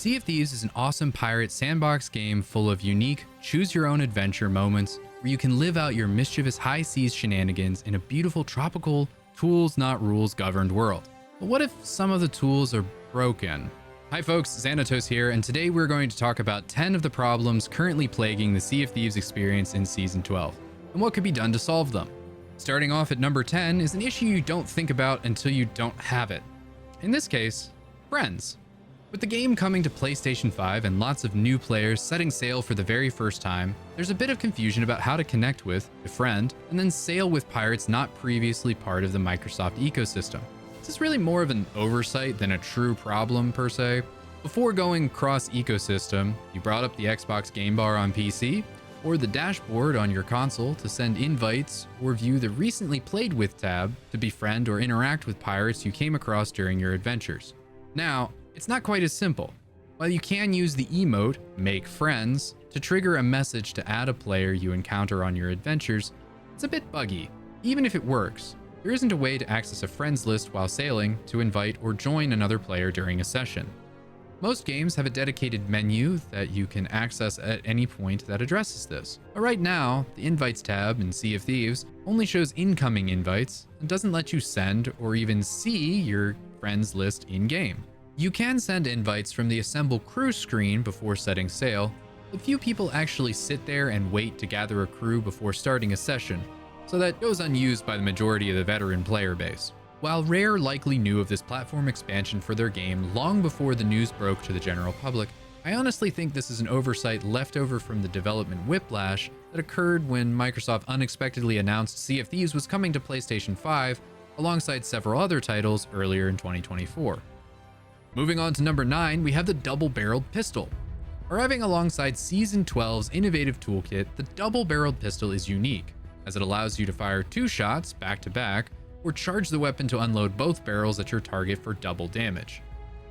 Sea of Thieves is an awesome pirate sandbox game full of unique, choose-your-own-adventure moments where you can live out your mischievous high seas shenanigans in a beautiful tropical, tools-not-rules-governed world. But what if some of the tools are broken? Hi folks, ZANATOS here, and today we're going to talk about 10 of the problems currently plaguing the Sea of Thieves experience in Season 12, and what could be done to solve them. Starting off at number 10 is an issue you don't think about until you don't have it. In this case, friends. With the game coming to PlayStation 5 and lots of new players setting sail for the very first time, there's a bit of confusion about how to connect with, befriend, and then sail with pirates not previously part of the Microsoft ecosystem. This is really more of an oversight than a true problem per se. Before going cross-ecosystem, you brought up the Xbox Game Bar on PC, or the dashboard on your console to send invites or view the Recently Played With tab to befriend or interact with pirates you came across during your adventures. Now, it's not quite as simple. While you can use the emote, Make Friends, to trigger a message to add a player you encounter on your adventures, it's a bit buggy. Even if it works, there isn't a way to access a friends list while sailing to invite or join another player during a session. Most games have a dedicated menu that you can access at any point that addresses this. But right now, the Invites tab in Sea of Thieves only shows incoming invites and doesn't let you send or even see your friends list in-game. You can send invites from the Assemble Crew screen before setting sail, but few people actually sit there and wait to gather a crew before starting a session, so that goes unused by the majority of the veteran player base. While Rare likely knew of this platform expansion for their game long before the news broke to the general public, I honestly think this is an oversight left over from the development whiplash that occurred when Microsoft unexpectedly announced Sea of Thieves was coming to PlayStation 5 alongside several other titles earlier in 2024. Moving on to number 9, we have the double-barreled pistol. Arriving alongside Season 12's innovative toolkit, the double-barreled pistol is unique, as it allows you to fire 2 shots back-to-back or charge the weapon to unload both barrels at your target for double damage.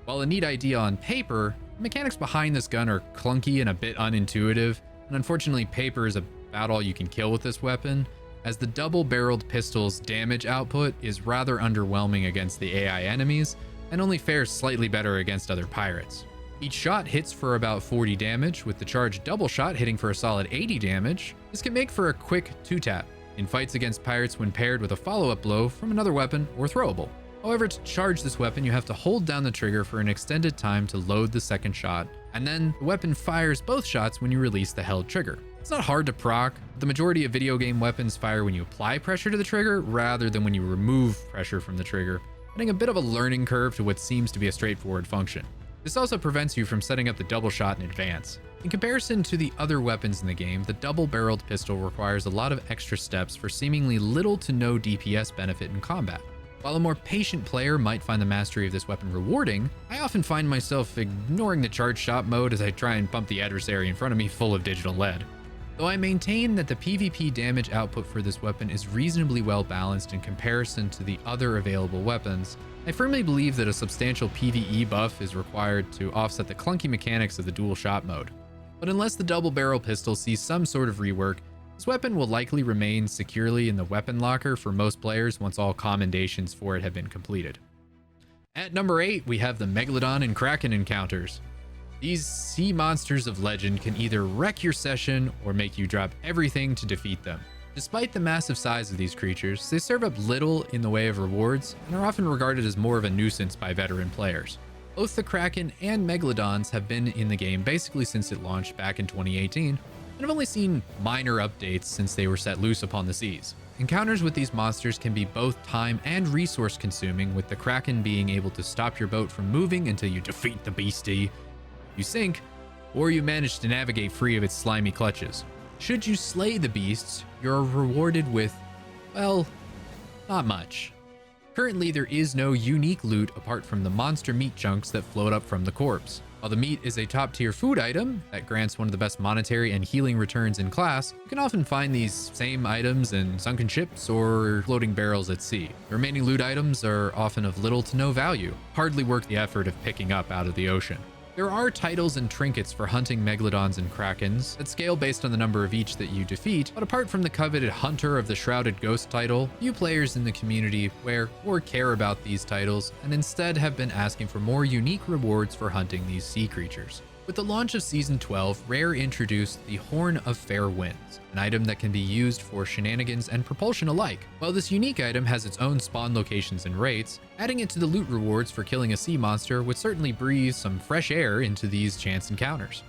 While a neat idea on paper, the mechanics behind this gun are clunky and a bit unintuitive, and unfortunately paper is about all you can kill with this weapon, as the double-barreled pistol's damage output is rather underwhelming against the AI enemies, and only fares slightly better against other pirates. Each shot hits for about 40 damage, with the charged double shot hitting for a solid 80 damage. This can make for a quick 2-tap in fights against pirates when paired with a follow-up blow from another weapon or throwable. However, to charge this weapon, you have to hold down the trigger for an extended time to load the second shot, and then the weapon fires both shots when you release the held trigger. It's not hard to proc, but the majority of video game weapons fire when you apply pressure to the trigger rather than when you remove pressure from the trigger, adding a bit of a learning curve to what seems to be a straightforward function. This also prevents you from setting up the double shot in advance. In comparison to the other weapons in the game, the double-barreled pistol requires a lot of extra steps for seemingly little to no DPS benefit in combat. While a more patient player might find the mastery of this weapon rewarding, I often find myself ignoring the charge shot mode as I try and bump the adversary in front of me full of digital lead. Though I maintain that the PvP damage output for this weapon is reasonably well balanced in comparison to the other available weapons, I firmly believe that a substantial PvE buff is required to offset the clunky mechanics of the dual shot mode. But unless the double barrel pistol sees some sort of rework, this weapon will likely remain securely in the weapon locker for most players once all commendations for it have been completed. At number 8, we have the Megalodon and Kraken encounters. These sea monsters of legend can either wreck your session or make you drop everything to defeat them. Despite the massive size of these creatures, they serve up little in the way of rewards and are often regarded as more of a nuisance by veteran players. Both the Kraken and Megalodons have been in the game basically since it launched back in 2018, and have only seen minor updates since they were set loose upon the seas. Encounters with these monsters can be both time and resource consuming, with the Kraken being able to stop your boat from moving until you defeat the beastie, you sink, or you manage to navigate free of its slimy clutches. Should you slay the beasts, you're rewarded with, well, not much. Currently, there is no unique loot apart from the monster meat chunks that float up from the corpse. While the meat is a top-tier food item that grants one of the best monetary and healing returns in class, you can often find these same items in sunken ships or floating barrels at sea. The remaining loot items are often of little to no value, hardly worth the effort of picking up out of the ocean. There are titles and trinkets for hunting megalodons and krakens that scale based on the number of each that you defeat, but apart from the coveted Hunter of the Shrouded Ghost title, few players in the community wear or care about these titles and instead have been asking for more unique rewards for hunting these sea creatures. With the launch of Season 12, Rare introduced the Horn of Fair Winds, an item that can be used for shenanigans and propulsion alike. While this unique item has its own spawn locations and rates, adding it to the loot rewards for killing a sea monster would certainly breathe some fresh air into these chance encounters.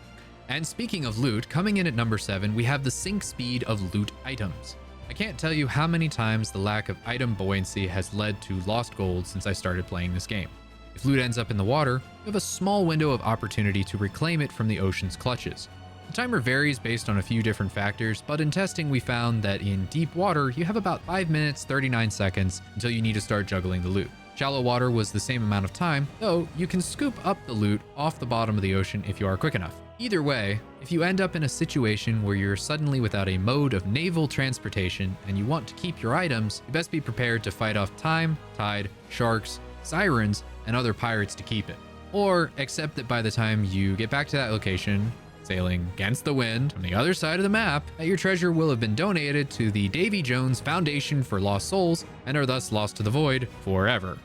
And speaking of loot, coming in at number 7, we have the sync speed of loot items. I can't tell you how many times the lack of item buoyancy has led to lost gold since I started playing this game. If loot ends up in the water, you have a small window of opportunity to reclaim it from the ocean's clutches. The timer varies based on a few different factors, but in testing we found that in deep water, you have about 5 minutes 39 seconds until you need to start juggling the loot. Shallow water was the same amount of time, though you can scoop up the loot off the bottom of the ocean if you are quick enough. Either way, if you end up in a situation where you're suddenly without a mode of naval transportation and you want to keep your items, you best be prepared to fight off time, tide, sharks, sirens, and other pirates to keep it. Or accept that by the time you get back to that location, sailing against the wind on the other side of the map, that your treasure will have been donated to the Davy Jones Foundation for Lost Souls and are thus lost to the void forever.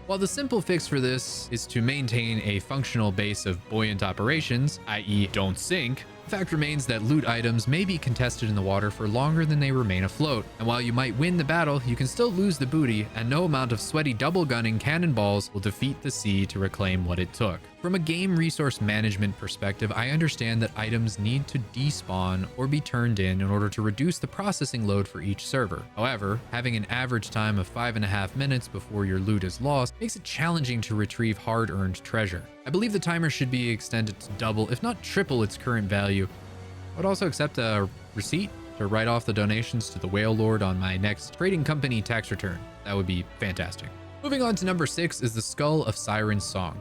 While the simple fix for this is to maintain a functional base of buoyant operations, i.e. don't sink, the fact remains that loot items may be contested in the water for longer than they remain afloat, and while you might win the battle, you can still lose the booty, and no amount of sweaty double gunning cannonballs will defeat the sea to reclaim what it took. From a game resource management perspective, I understand that items need to despawn or be turned in order to reduce the processing load for each server. However, having an average time of 5.5 minutes before your loot is lost makes it challenging to retrieve hard-earned treasure. I believe the timer should be extended to double, if not triple, its current value. I would also accept a receipt to write off the donations to the Whale Lord on my next trading company tax return. That would be fantastic. Moving on to number 6 is the Skull of Siren's Song.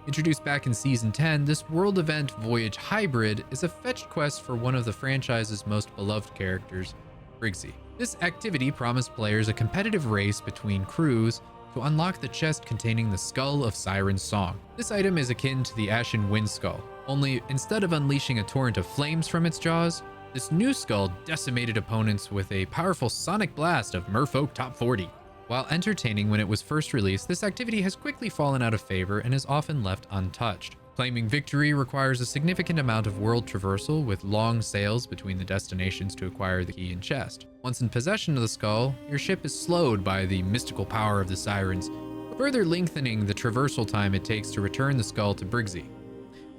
Introduced back in Season 10, this world event voyage hybrid is a fetched quest for one of the franchise's most beloved characters, Briggsy. This activity promised players a competitive race between crews to unlock the chest containing the Skull of Siren's Song. This item is akin to the Ashen Wind Skull, only instead of unleashing a torrent of flames from its jaws, this new skull decimated opponents with a powerful sonic blast of Merfolk Top 40. While entertaining when it was first released, this activity has quickly fallen out of favor and is often left untouched. Claiming victory requires a significant amount of world traversal with long sails between the destinations to acquire the key and chest. Once in possession of the skull, your ship is slowed by the mystical power of the sirens, further lengthening the traversal time it takes to return the skull to Briggsy.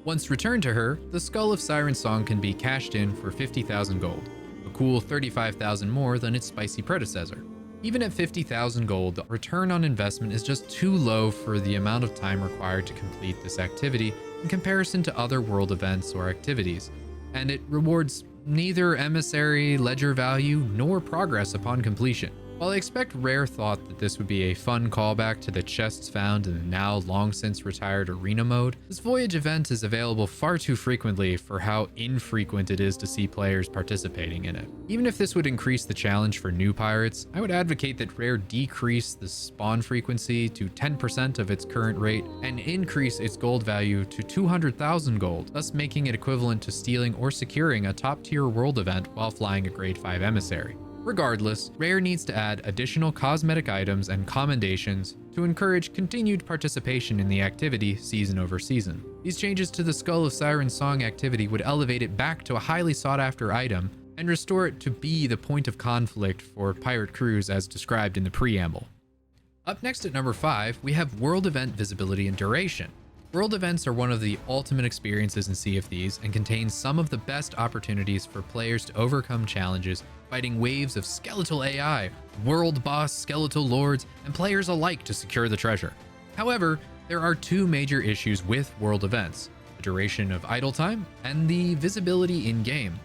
Once returned to her, the Skull of Siren's Song can be cashed in for 50,000 gold, a cool 35,000 more than its spicy predecessor. Even at 50,000 gold, the return on investment is just too low for the amount of time required to complete this activity in comparison to other world events or activities, and it rewards neither emissary, ledger value, nor progress upon completion. While I expect Rare thought that this would be a fun callback to the chests found in the now long since retired arena mode, this voyage event is available far too frequently for how infrequent it is to see players participating in it. Even if this would increase the challenge for new pirates, I would advocate that Rare decrease the spawn frequency to 10% of its current rate and increase its gold value to 200,000 gold, thus making it equivalent to stealing or securing a top-tier world event while flying a grade 5 emissary. Regardless, Rare needs to add additional cosmetic items and commendations to encourage continued participation in the activity season over season. These changes to the Skull of Siren's Song activity would elevate it back to a highly sought after item and restore it to be the point of conflict for pirate crews as described in the preamble. Up next at number 5, we have world event visibility and duration. World events are one of the ultimate experiences in Sea of Thieves and contain some of the best opportunities for players to overcome challenges, fighting waves of skeletal AI, world boss skeletal lords, and players alike to secure the treasure. However, there are two major issues with world events: the duration of idle time and the visibility in-game.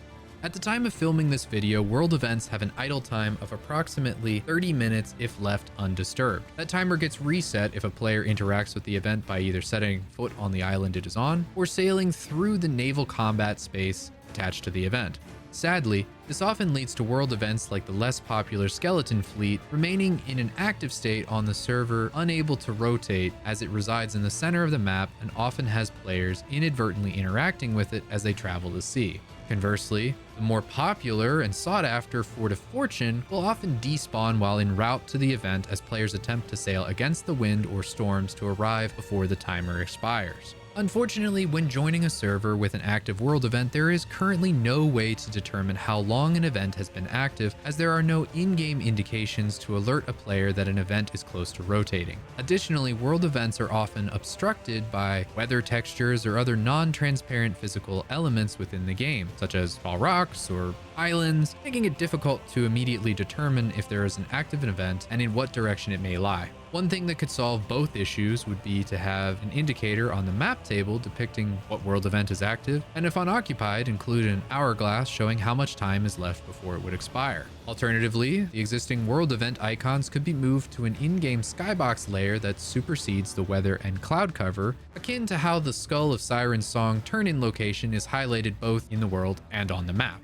At the time of filming this video, world events have an idle time of approximately 30 minutes if left undisturbed. That timer gets reset if a player interacts with the event by either setting foot on the island it is on or sailing through the naval combat space attached to the event. Sadly, this often leads to world events like the less popular Skeleton Fleet remaining in an active state on the server, unable to rotate as it resides in the center of the map and often has players inadvertently interacting with it as they travel the sea. Conversely, the more popular and sought after Fort of Fortune will often despawn while en route to the event as players attempt to sail against the wind or storms to arrive before the timer expires. Unfortunately, when joining a server with an active world event, there is currently no way to determine how long an event has been active, as there are no in-game indications to alert a player that an event is close to rotating. Additionally, world events are often obstructed by weather textures or other non-transparent physical elements within the game, such as tall rocks or islands, making it difficult to immediately determine if there is an active event and in what direction it may lie. One thing that could solve both issues would be to have an indicator on the map table depicting what world event is active, and if unoccupied, include an hourglass showing how much time is left before it would expire. Alternatively, the existing world event icons could be moved to an in-game skybox layer that supersedes the weather and cloud cover, akin to how the Skull of Siren's song turn-in location is highlighted both in the world and on the map.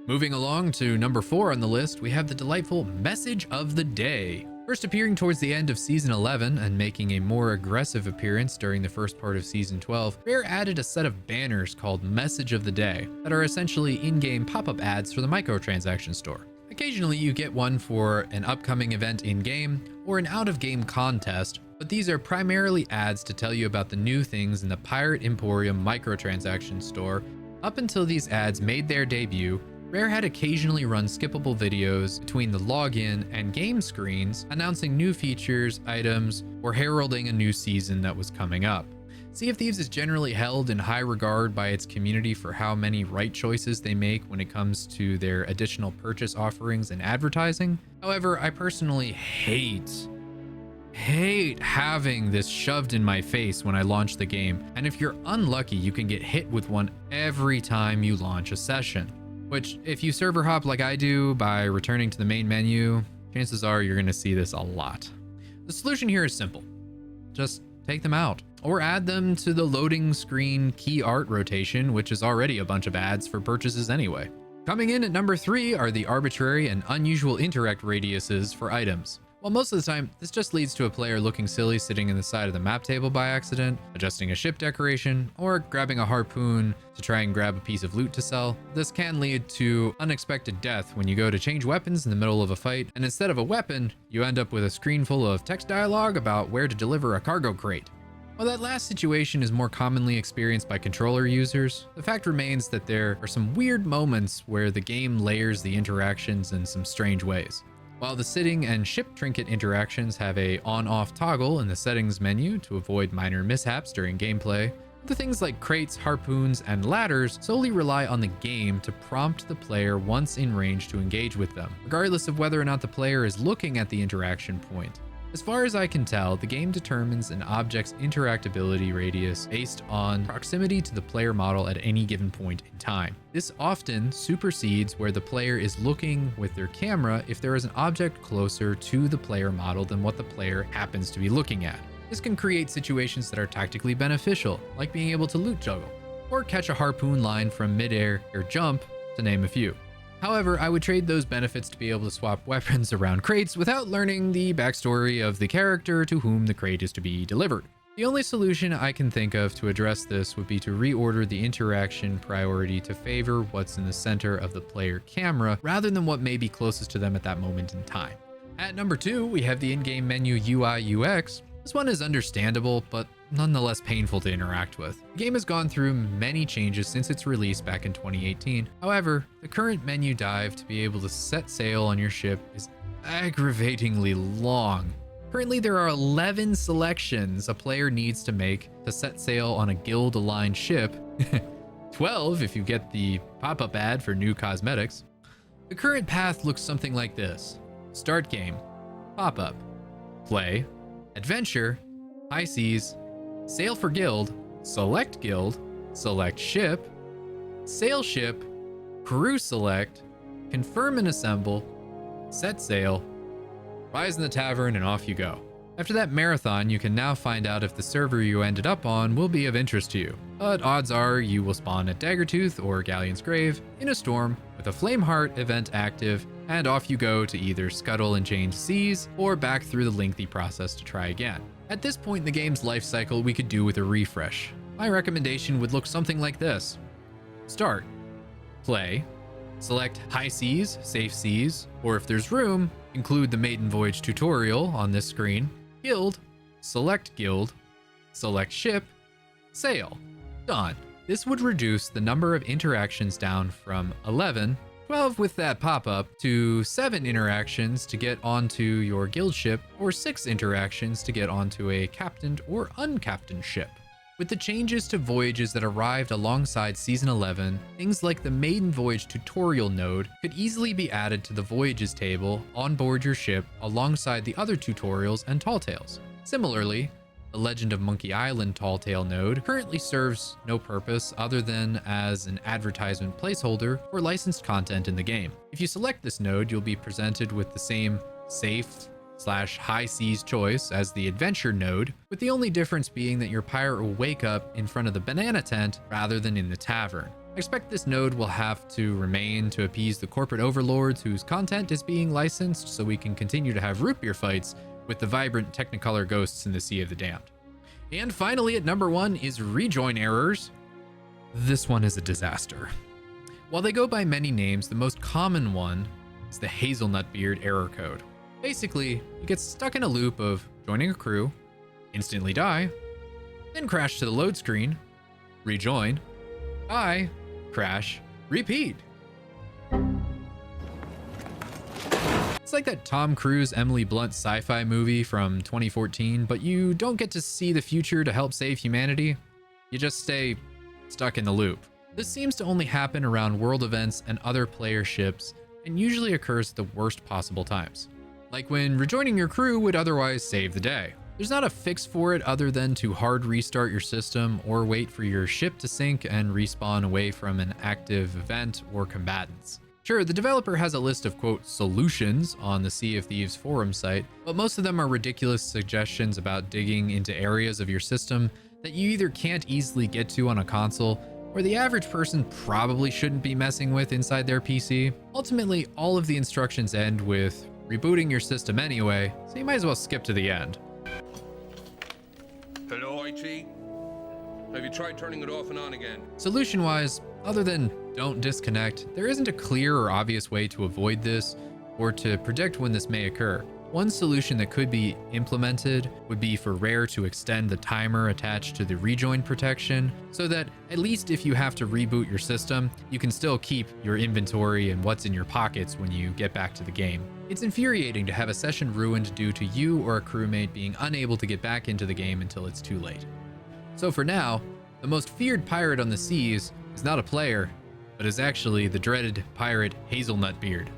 Moving along to number 4 on the list, we have the delightful Message of the Day. First appearing towards the end of Season 11 and making a more aggressive appearance during the first part of Season 12, Rare added a set of banners called Message of the Day that are essentially in-game pop-up ads for the microtransaction store. Occasionally you get one for an upcoming event in-game or an out-of-game contest, but these are primarily ads to tell you about the new things in the Pirate Emporium microtransaction store. Up until these ads made their debut, Rare had occasionally run skippable videos between the login and game screens announcing new features, items, or heralding a new season that was coming up. Sea of Thieves is generally held in high regard by its community for how many right choices they make when it comes to their additional purchase offerings and advertising. However, I personally hate having this shoved in my face when I launch the game, and if you're unlucky, you can get hit with one every time you launch a session. Which, if you server hop like I do by returning to the main menu, chances are you're going to see this a lot. The solution here is simple. Just take them out, or add them to the loading screen key art rotation, which is already a bunch of ads for purchases anyway. Coming in at number 3 are the arbitrary and unusual interact radiuses for items. While most of the time, this just leads to a player looking silly sitting in the side of the map table by accident, adjusting a ship decoration, or grabbing a harpoon to try and grab a piece of loot to sell. This can lead to unexpected death when you go to change weapons in the middle of a fight, and instead of a weapon, you end up with a screen full of text dialogue about where to deliver a cargo crate. While that last situation is more commonly experienced by controller users, the fact remains that there are some weird moments where the game layers the interactions in some strange ways. While the sitting and ship trinket interactions have a on-off toggle in the settings menu to avoid minor mishaps during gameplay, the things like crates, harpoons, and ladders solely rely on the game to prompt the player once in range to engage with them, regardless of whether or not the player is looking at the interaction point. As far as I can tell, the game determines an object's interactability radius based on proximity to the player model at any given point in time. This often supersedes where the player is looking with their camera if there is an object closer to the player model than what the player happens to be looking at. This can create situations that are tactically beneficial, like being able to loot juggle, or catch a harpoon line from midair or jump, to name a few. However, I would trade those benefits to be able to swap weapons around crates without learning the backstory of the character to whom the crate is to be delivered. The only solution I can think of to address this would be to reorder the interaction priority to favor what's in the center of the player camera rather than what may be closest to them at that moment in time. At number 2, we have the in-game menu UI UX. This one is understandable, but nonetheless painful to interact with. The game has gone through many changes since its release back in 2018. However, the current menu dive to be able to set sail on your ship is aggravatingly long. Currently, there are 11 selections a player needs to make to set sail on a guild-aligned ship, 12 if you get the pop-up ad for new cosmetics. The current path looks something like this: Start game, pop-up, play, adventure, high seas, sail for guild, select ship, sail ship, crew select, confirm and assemble, set sail, rise in the tavern, and off you go. After that marathon, you can now find out if the server you ended up on will be of interest to you, but odds are you will spawn at Daggertooth or Galleon's Grave in a storm with a Flameheart event active, and off you go to either scuttle and change seas or back through the lengthy process to try again. At this point in the game's life cycle, we could do with a refresh. My recommendation would look something like this. Start, play, select high seas, safe seas, or if there's room, include the Maiden Voyage tutorial on this screen, guild, select ship, sail. Done. This would reduce the number of interactions down from 11, 12 with that pop-up, to 7 interactions to get onto your guild ship, or 6 interactions to get onto a captained or uncaptained ship. With the changes to voyages that arrived alongside Season 11, things like the Maiden Voyage tutorial node could easily be added to the voyages table on board your ship alongside the other tutorials and tall tales. Similarly, the Legend of Monkey Island tall tale node currently serves no purpose other than as an advertisement placeholder for licensed content in the game. If you select this node, you'll be presented with the same safe/high seas choice as the adventure node, with the only difference being that your pirate will wake up in front of the banana tent rather than in the tavern. I expect this node will have to remain to appease the corporate overlords whose content is being licensed, so we can continue to have root beer fights with the vibrant Technicolor ghosts in the Sea of the Damned. And finally, at number 1 is rejoin errors. This one is a disaster. While they go by many names, the most common one is the Hazelnut Beard error code. Basically, you get stuck in a loop of joining a crew, instantly die, then crash to the load screen, rejoin, die, crash, repeat. It's like that Tom Cruise, Emily Blunt sci-fi movie from 2014, but you don't get to see the future to help save humanity. You just stay stuck in the loop. This seems to only happen around world events and other player ships, and usually occurs at the worst possible times. Like when rejoining your crew would otherwise save the day. There's not a fix for it other than to hard restart your system or wait for your ship to sink and respawn away from an active event or combatants. Sure, the developer has a list of quote solutions on the Sea of Thieves forum site, but most of them are ridiculous suggestions about digging into areas of your system that you either can't easily get to on a console, or the average person probably shouldn't be messing with inside their PC. Ultimately, all of the instructions end with rebooting your system anyway, so you might as well skip to the end. Hello, IT? Have you tried turning it off and on again? Solution-wise, other than don't disconnect, there isn't a clear or obvious way to avoid this or to predict when this may occur. One solution that could be implemented would be for Rare to extend the timer attached to the rejoin protection so that at least if you have to reboot your system, you can still keep your inventory and what's in your pockets when you get back to the game. It's infuriating to have a session ruined due to you or a crewmate being unable to get back into the game until it's too late. So for now, the most feared pirate on the seas is not a player, but is actually the dreaded pirate Hazelnut Beard.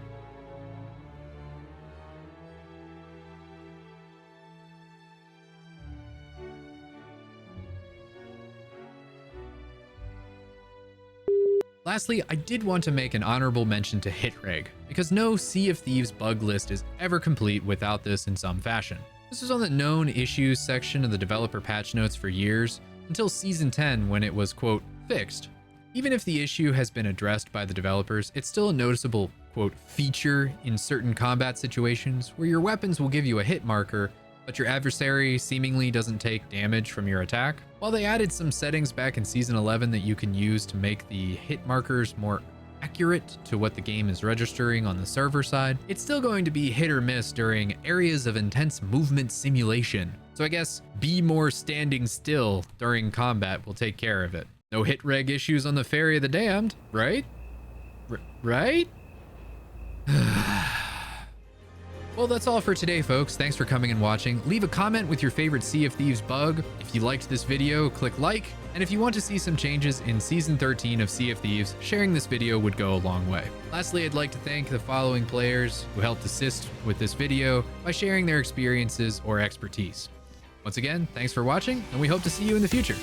Lastly, I did want to make an honorable mention to Hitreg, because no Sea of Thieves bug list is ever complete without this in some fashion. This was on the known issues section of the developer patch notes for years, until Season 10 when it was, quote, fixed. Even if the issue has been addressed by the developers, it's still a noticeable, quote, feature in certain combat situations where your weapons will give you a hit marker, but your adversary seemingly doesn't take damage from your attack. While they added some settings back in Season 11 that you can use to make the hit markers more accurate to what the game is registering on the server side, it's still going to be hit or miss during areas of intense movement simulation. So I guess be more standing still during combat will take care of it. No hit reg issues on the Ferry of the Damned, right? Right? Well, that's all for today, folks. Thanks for coming and watching. Leave a comment with your favorite Sea of Thieves bug. If you liked this video, click like. And if you want to see some changes in Season 13 of Sea of Thieves, sharing this video would go a long way. Lastly, I'd like to thank the following players who helped assist with this video by sharing their experiences or expertise. Once again, thanks for watching, and we hope to see you in the future.